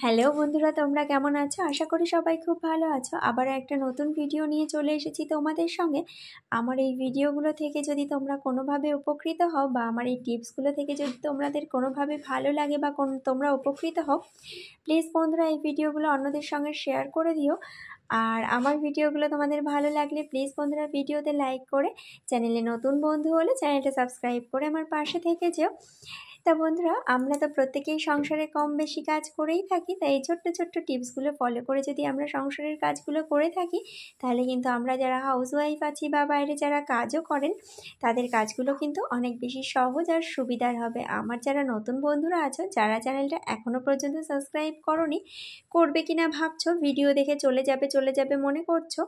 Hello বন্ধুরা, তোমরা কেমন আছো? আশা করি সবাই খুব ভালো আছো। আবার একটা নতুন ভিডিও নিয়ে চলে এসেছি তোমাদের সঙ্গে। আমার এই ভিডিওগুলো থেকে যদি তোমরা কোনোভাবে উপকৃত হও বা আমার এই টিপসগুলো থেকে যদি তোমাদের কোনোভাবে ভালো লাগে বা তোমরা উপকৃত হও, প্লিজ বন্ধুরা এই ভিডিওগুলো অন্যদের সঙ্গে শেয়ার করে দিও। আর আমার ভিডিওগুলো তোমাদের ভালো লাগলে প্লিজ বন্ধুরা ভিডিওতে লাইক করে, চ্যানেলে নতুন বন্ধু হলে চ্যানেলটা সাবস্ক্রাইব করে আমার পাশে থেকে যেও। তা বন্ধুরা, আমরা তো প্রত্যেকেই সংসারে কম বেশি কাজ করেই থাকি। তাই এই ছোট্ট ছোট্ট টিপসগুলো ফলো করে যদি আমরা সংসারের কাজগুলো করে থাকি, তাহলে কিন্তু আমরা যারা হাউসওয়াইফ আছি বা বাইরে যারা কাজও করেন, তাদের কাজগুলো কিন্তু অনেক বেশি সহজ আর সুবিধার হবে। আমার যারা নতুন বন্ধুরা আছো, যারা চ্যানেলটা এখনও পর্যন্ত সাবস্ক্রাইব করোনি, করবে কিনা ভাবছো, ভিডিও দেখে চলে যাবে মনে করছো,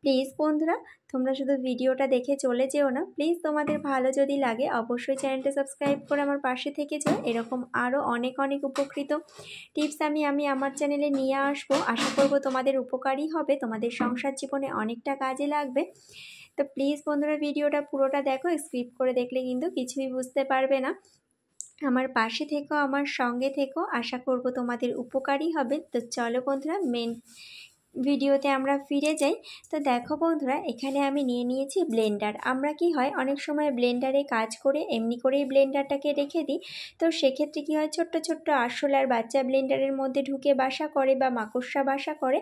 প্লিজ বন্ধুরা তোমরা শুধু ভিডিওটা দেখে চলে যেও না। প্লিজ তোমাদের ভালো যদি লাগে অবশ্যই চ্যানেলটা সাবস্ক্রাইব করে আমার পাশে থেকে যেও। এরকম আরও অনেক উপকৃত টিপস আমি আমার চ্যানেলে নিয়ে আসবো। আশা করবো তোমাদের উপকারী হবে, তোমাদের সংসার জীবনে অনেকটা কাজে লাগবে। তো প্লিজ বন্ধুরা ভিডিওটা পুরোটা দেখো, স্কিপ করে দেখলে কিন্তু কিছুই বুঝতে পারবে না। আমার পাশে থেকো, আমার সঙ্গে থেকো, আশা করব তোমাদের উপকারী হবে। তো চলো বন্ধুরা মেন ভিডিওতে আমরা ফিরে যাই। তো দেখো বন্ধুরা, এখানে আমি নিয়ে নিয়েছি ব্লেন্ডার। আমরা কি হয় অনেক সময় ব্লেন্ডারে কাজ করে এমনি করেই ব্লেন্ডারটাকে রেখে দিই। তো সেক্ষেত্রে কি হয়, ছোট্ট ছোট্ট আরশোলার বাচ্চা ব্লেন্ডারের মধ্যে ঢুকে বাসা করে বা মাকড়সা বাসা করে।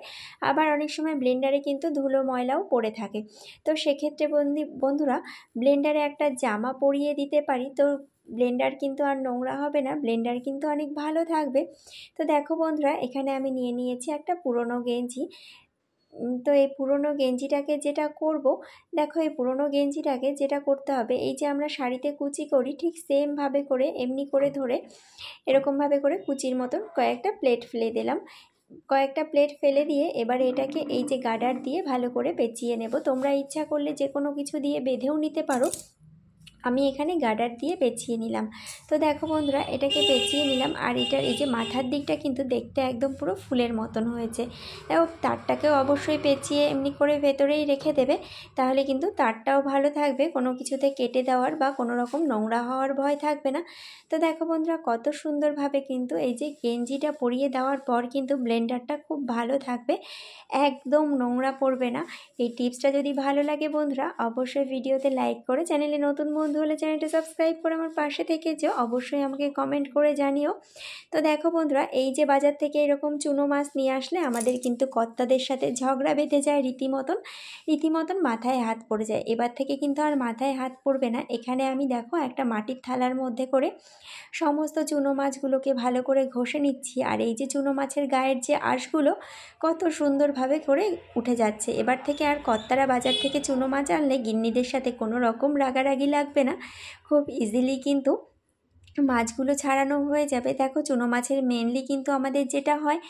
আবার অনেক সময় ব্লেন্ডারে কিন্তু ধুলো ময়লাও পড়ে থাকে। তো সেক্ষেত্রে বন্ধুরা ব্লেন্ডারে একটা জামা পরিয়ে দিতে পারি, তো ব্লেন্ডার কিন্তু আর নোংরা হবে না, ব্লেন্ডার কিন্তু অনেক ভালো থাকবে। তো দেখো বন্ধুরা, এখানে আমি নিয়ে নিয়েছি একটা পুরনো গেঞ্জি। তো এই পুরনো গেঞ্জিটাকে যেটা করব, দেখো এই পুরনো গেঞ্জিটাকে যেটা করতে হবে, এই যে আমরা শাড়িতে কুচি করি ঠিক সেমভাবে করে এমনি করে ধরে এরকমভাবে করে কুচির মতন কয়েকটা প্লেট ফেলে দিলাম। কয়েকটা প্লেট ফেলে দিয়ে এবারে এটাকে এই যে গার্ডার দিয়ে ভালো করে পেঁচিয়ে নেব। তোমরা ইচ্ছা করলে যে কোনো কিছু দিয়ে বেঁধেও নিতে পারো, আমি এখানে গার্ডার দিয়ে পেঁচিয়ে নিলাম। তো দেখো বন্ধুরা, এটাকে পেঁচিয়ে নিলাম। আর এটার এই যে মাথার দিকটা কিন্তু দেখতে একদম পুরো ফুলের মতন হয়েছে। দেখো তারটাকেও অবশ্যই পেঁচিয়ে এমনি করে ভেতরেই রেখে দেবে, তাহলে কিন্তু তারটাও ভালো থাকবে, কোনো কিছুতে কেটে দেওয়ার বা কোনো রকম নোংরা হওয়ার ভয় থাকবে না। তো দেখো বন্ধুরা, কত সুন্দরভাবে কিন্তু এই যে গেঞ্জিটা পরিয়ে দেওয়ার পর কিন্তু ব্লেন্ডারটা খুব ভালো থাকবে, একদম নোংরা পড়বে না। এই টিপসটা যদি ভালো লাগে বন্ধুরা, অবশ্যই ভিডিওতে লাইক করে, চ্যানেলে নতুন বন্ধু হলে চ্যানেলটা সাবস্ক্রাইব করে আমার পাশে থেকে যেও। অবশ্যই আমাকে কমেন্ট করে জানিও। তো দেখো বন্ধুরা, এই যে বাজার থেকে এরকম চুনো মাছ নিয়ে আসলে আমাদের কিন্তু কর্তাদের সাথে ঝগড়া বেঁধে যায় রীতিমতন মাথায় হাত পড়ে যায়। এবার থেকে কিন্তু আর মাথায় হাত পড়বে না। এখানে আমি দেখো একটা মাটির থালার মধ্যে করে সমস্ত চুনো মাছগুলোকে ভালো করে ঘষে নিচ্ছি। আর এই যে চুনো মাছের গায়ের যে আঁশগুলো কত সুন্দরভাবে করে উঠে যাচ্ছে। এবার থেকে আর কর্তারা বাজার থেকে চুনো মাছ আনলে গিন্নিদের সাথে কোনো রকম রাগারাগি লাগবে না, খুব ইজিলি কিন্তু মাছগুলো ছাড়ানো হয়ে যাবে। দেখো চুনো মাছের মেনলি কিন্তু আমাদের যেটা হয়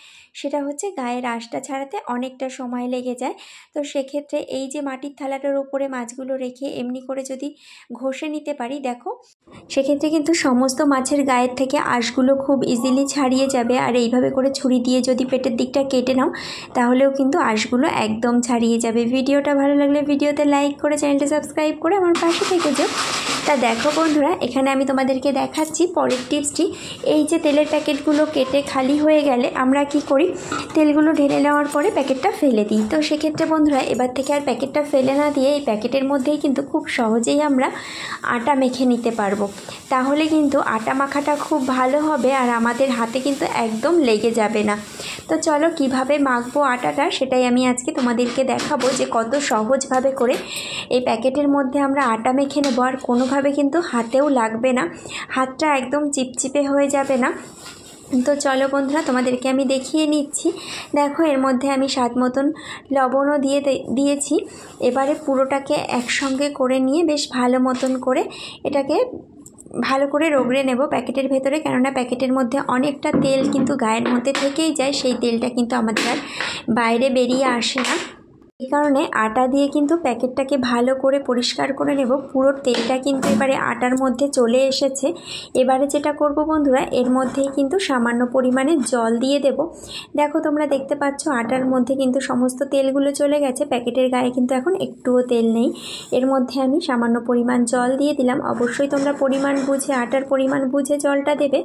সেটা হচ্ছে গায়ের আঁশটা ছাড়াতে অনেকটা সময় লেগে যায়। তো সেক্ষেত্রে এই যে মাটির থালাটার উপরে মাছগুলো রেখে এমনি করে যদি ঘষে নিতে পারি, দেখো সেক্ষেত্রে কিন্তু সমস্ত মাছের গায়ের থেকে আঁশগুলো খুব ইজিলি ছাড়িয়ে যাবে। আর এইভাবে করে ছুরি দিয়ে যদি পেটের দিকটা কেটে নাও, তাহলেও কিন্তু আঁশগুলো একদম ছাড়িয়ে যাবে। ভিডিওটা ভালো লাগলে ভিডিওতে লাইক করে, চ্যানেলটা সাবস্ক্রাইব করে আমার পাশে থেকে যাও। তা দেখো বন্ধুরা, এখানে আমি তোমাদেরকে দেখাচ্ছি পরের টিপসটি। এই যে তেলের প্যাকেটগুলো কেটে খালি হয়ে গেলে আমরা কি করি, তেলগুলো ঢেলে নেওয়ার পরে প্যাকেটটা ফেলে দিই। তো সেক্ষেত্রে বন্ধুরা এবার থেকে আর প্যাকেটটা ফেলে না দিয়ে এই প্যাকেটের মধ্যেই কিন্তু খুব সহজেই আমরা আটা মেখে নিতে পারবো। তাহলে কিন্তু আটা মাখাটা খুব ভালো হবে আর আমাদের হাতে কিন্তু একদম লেগে যাবে না। তো চলো কিভাবে মাখবো আটাটা, সেটাই আমি আজকে তোমাদেরকে দেখাবো, যে কত সহজভাবে করে এই প্যাকেটের মধ্যে আমরা আটা মেখে নেবো। আর কোনোভাবে কিন্তু হাতেও লাগবে না, হাতটা একদম চিপচিপে হয়ে যাবে না। তো চলো বন্ধুরা তোমাদেরকে আমি দেখিয়ে নিচ্ছি। দেখো এর মধ্যে আমি স্বাদ মতন লবণও দিয়েছি। এবারে পুরোটাকে একসঙ্গে করে নিয়ে বেশ ভালো মতন করে এটাকে ভালো করে রগড়ে নেব প্যাকেটের ভেতরে, কেননা প্যাকেটের মধ্যে অনেকটা তেল কিন্তু গায়ের মধ্যে থেকেই যায়, সেই তেলটা কিন্তু আমাদের আর বাইরে বেরিয়ে আসে না। এই কারণে আটা দিয়ে কিন্তু প্যাকেটটাকে ভালো করে পরিষ্কার করে নেব। পুরো তেলটা কিন্তু এবারে আটার মধ্যে চলে এসেছে। এবারে যেটা করব বন্ধুরা, এর মধ্যেই কিন্তু সামান্য পরিমাণে জল দিয়ে দেব। দেখো তোমরা দেখতে পাচ্ছ আটার মধ্যে কিন্তু সমস্ত তেলগুলো চলে গেছে, প্যাকেটের গায়ে কিন্তু এখন একটুও তেল নেই। এর মধ্যে আমি সামান্য পরিমাণ জল দিয়ে দিলাম। অবশ্যই তোমরা পরিমাণ বুঝে, আটার পরিমাণ বুঝে জলটা দেবে।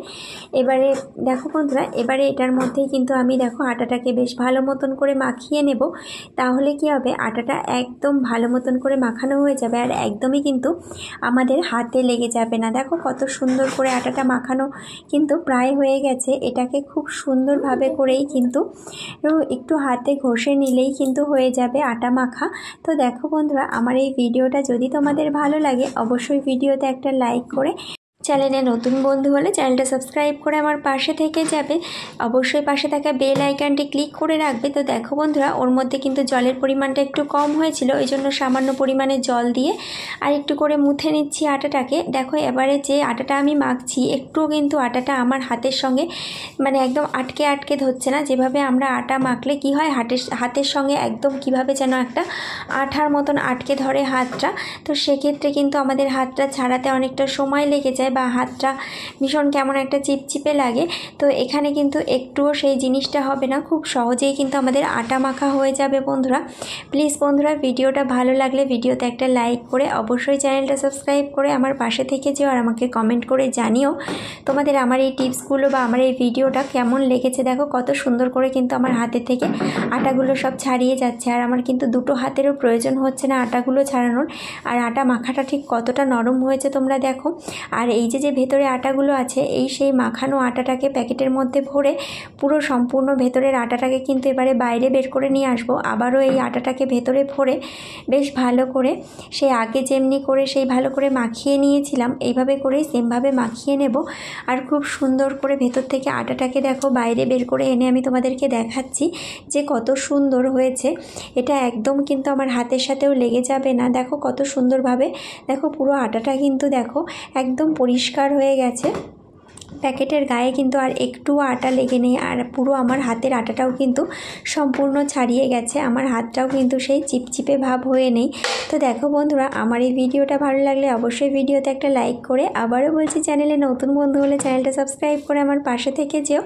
এবারে দেখো বন্ধুরা, এবারে এটার মধ্যেই কিন্তু আমি দেখো আটাটাকে বেশ ভালো মতন করে মাখিয়ে নেব। তাহলে কি হবে, আটাটা একদম ভালো মতন করে মাখানো হয়ে যাবে আর একদমই কিন্তু আমাদের হাতে লেগে যাবে না। দেখো কত সুন্দর করে আটাটা মাখানো কিন্তু প্রায় হয়ে গেছে। এটাকে খুব সুন্দরভাবে করেই কিন্তু একটু হাতে ঘষে নিলেই কিন্তু হয়ে যাবে আটা মাখা। তো দেখো বন্ধুরা, আমার এই ভিডিওটা যদি তোমাদের ভালো লাগে অবশ্যই ভিডিওতে একটা লাইক করে, চ্যানেলে নতুন বন্ধু হলে চ্যানেলটা সাবস্ক্রাইব করে আমার পাশে থেকে যাবে। অবশ্যই পাশে থাকা বেল আইকনটি ক্লিক করে রাখবে। তো দেখো বন্ধুরা, ওর মধ্যে কিন্তু জলের পরিমাণটা একটু কম হয়েছিল, ওই জন্য সামান্য পরিমাণে জল দিয়ে আর একটু করে মুথে নিচ্ছি আটাটাকে। দেখো এবারে যে আটাটা আমি মাখছি, একটুও কিন্তু আটাটা আমার হাতের সঙ্গে মানে একদম আটকে আটকে ধরছে না। যেভাবে আমরা আটা মাখলে কি হয়, হাতের সঙ্গে একদম কিভাবে যেন একটা আঠার মতন আটকে ধরে হাতটা, তো সেক্ষেত্রে কিন্তু আমাদের হাতটা ছাড়াতে অনেকটা সময় লেগে যায় বা হাতটা ভীষণ কেমন একটা চিপচিপে লাগে। তো এখানে কিন্তু একটুও সেই জিনিসটা হবে না, খুব সহজেই কিন্তু আমাদের আটা মাখা হয়ে যাবে বন্ধুরা। প্লিজ বন্ধুরা, ভিডিওটা ভালো লাগলে ভিডিওতে একটা লাইক করে অবশ্যই চ্যানেলটা সাবস্ক্রাইব করে আমার পাশে থেকে যেও আর আমাকে কমেন্ট করে জানিও তোমাদের আমার এই টিপসগুলো বা আমার এই ভিডিওটা কেমন লেগেছে। দেখো কত সুন্দর করে কিন্তু আমার হাতের থেকে আটাগুলো সব ছাড়িয়ে যাচ্ছে আর আমার কিন্তু দুটো হাতেরও প্রয়োজন হচ্ছে না আটাগুলো ছাড়ানোর। আর আটা মাখাটা ঠিক কতটা নরম হয়েছে তোমরা দেখো। আর এই যে ভেতরে আটাগুলো আছে, এই সেই মাখানো আটাটাকে প্যাকেটের মধ্যে ভরে পুরো সম্পূর্ণ ভেতরের আটাটাকে কিন্তু এবারে বাইরে বের করে নিয়ে আসবো। আবারও এই আটাটাকে ভেতরে ভরে বেশ ভালো করে সেই আগে যেমনি করে সেই ভালো করে মাখিয়ে নিয়েছিলাম, এইভাবে করেই সেমভাবে মাখিয়ে নেব। আর খুব সুন্দর করে ভেতর থেকে আটাটাকে দেখো বাইরে বের করে এনে আমি তোমাদেরকে দেখাচ্ছি যে কত সুন্দর হয়েছে। এটা একদম কিন্তু আমার হাতের সাথেও লেগে যাবে না। দেখো কত সুন্দরভাবে, দেখো পুরো আটাটা কিন্তু দেখো একদম পরিষ্কার হয়ে গেছে। প্যাকেটের গায়ে কিন্তু আর একটুও আটা লেগে নেই আর পুরো আমার হাতের আটাটাও কিন্তু সম্পূর্ণ ছাড়িয়ে গেছে। আমার হাতটাও কিন্তু সেই চিপচিপে ভাব হয়ে নেই। তো দেখো বন্ধুরা, আমার এই ভিডিওটা ভালো লাগলে অবশ্যই ভিডিওতে একটা লাইক করে, আবারও বলছি চ্যানেলে নতুন বন্ধু হলে চ্যানেলটা সাবস্ক্রাইব করে আমার পাশে থেকে যেও।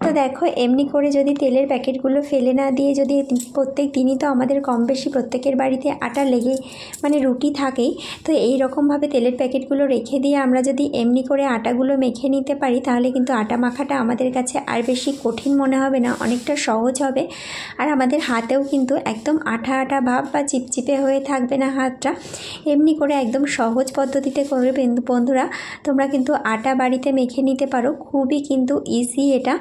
তো দেখো এমনি করে যদি তেলের প্যাকেটগুলো ফেলে না দিয়ে যদি প্রত্যেক দিনই তো আমাদের কম বেশি প্রত্যেকের বাড়িতে আটা লেগে মানে রুটি থাকেই, তো এই রকমভাবে তেলের প্যাকেটগুলো রেখে দিয়ে আমরা যদি এমনি করে আটাগুলো মেখে নিতে পারি তাহলে কিন্তু আটা মাখাটা আমাদের কাছে আর বেশি কঠিন মনে হবে না, অনেকটা সহজ হবে। আর আমাদের হাতেও কিন্তু একদম আঠা আঠা ভাব বা চিপচিপে হয়ে থাকবে না হাতটা। এমনি করে একদম সহজ পদ্ধতিতে করে বন্ধুরা তোমরা কিন্তু আটা বাড়িতে মেখে নিতে পারো, খুবই কিন্তু ইজি এটা।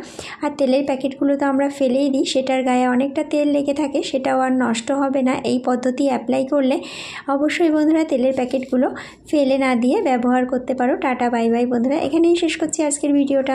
আর তেলের প্যাকেটগুলো তো আমরা ফেলেই দিই, সেটার গায়ে অনেকটা তেল লেগে থাকে, সেটাও আর নষ্ট হবে না এই পদ্ধতি অ্যাপ্লাই করলে। অবশ্যই বন্ধুরা তেলের প্যাকেটগুলো ফেলে না দিয়ে ব্যবহার করতে পারো। টাটা বাই বাই বন্ধুরা, এখানেই শেষ করছি আজকের ভিডিওটা।